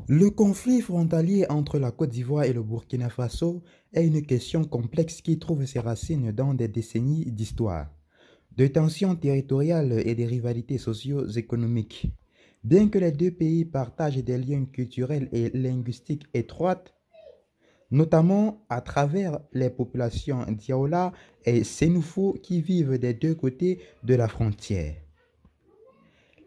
Le conflit frontalier entre la Côte d'Ivoire et le Burkina Faso est une question complexe qui trouve ses racines dans des décennies d'histoire, de tensions territoriales et de rivalités socio-économiques. Bien que les deux pays partagent des liens culturels et linguistiques étroits, notamment à travers les populations Diaola et Sénoufo qui vivent des deux côtés de la frontière.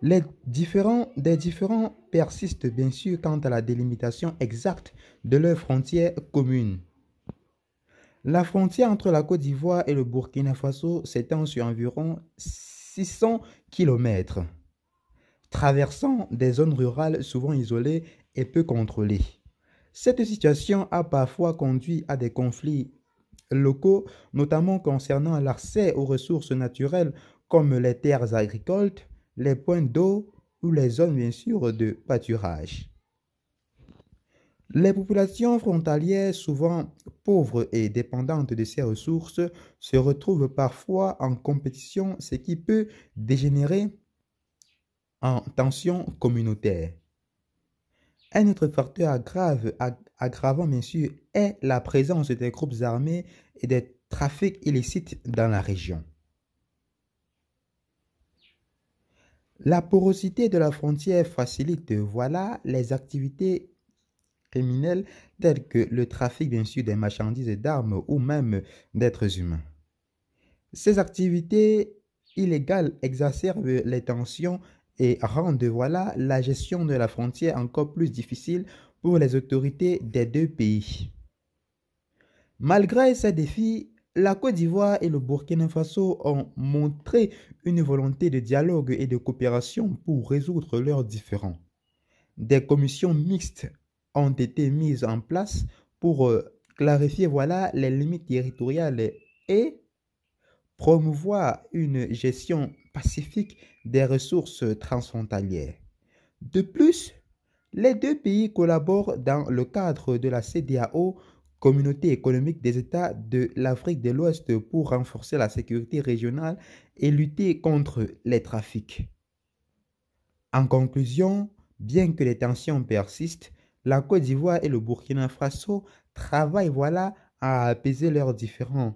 Des différends persistent bien sûr quant à la délimitation exacte de leurs frontières communes. La frontière entre la Côte d'Ivoire et le Burkina Faso s'étend sur environ 600 kilomètres, traversant des zones rurales souvent isolées et peu contrôlées. Cette situation a parfois conduit à des conflits locaux, notamment concernant l'accès aux ressources naturelles comme les terres agricoles, les points d'eau ou les zones bien sûr de pâturage. Les populations frontalières, souvent pauvres et dépendantes de ces ressources, se retrouvent parfois en compétition, ce qui peut dégénérer en tensions communautaires. Un autre facteur aggravant bien sûr est la présence des groupes armés et des trafics illicites dans la région. La porosité de la frontière facilite les activités criminelles telles que le trafic bien sûr des marchandises et d'armes ou même d'êtres humains. Ces activités illégales exacerbent les tensions et rendent la gestion de la frontière encore plus difficile pour les autorités des deux pays. Malgré ces défis, la Côte d'Ivoire et le Burkina Faso ont montré une volonté de dialogue et de coopération pour résoudre leurs différends. Des commissions mixtes ont été mises en place pour clarifier les limites territoriales et promouvoir une gestion pacifique des ressources transfrontalières. De plus, les deux pays collaborent dans le cadre de la CEDEAO, Communauté économique des États de l'Afrique de l'Ouest, pour renforcer la sécurité régionale et lutter contre les trafics. En conclusion, bien que les tensions persistent, la Côte d'Ivoire et le Burkina Faso travaillent à apaiser leurs différends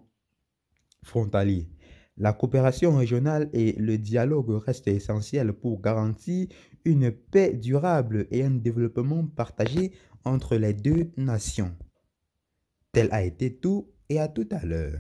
frontaliers. La coopération régionale et le dialogue restent essentiels pour garantir une paix durable et un développement partagé entre les deux nations. Tel a été tout et à tout à l'heure.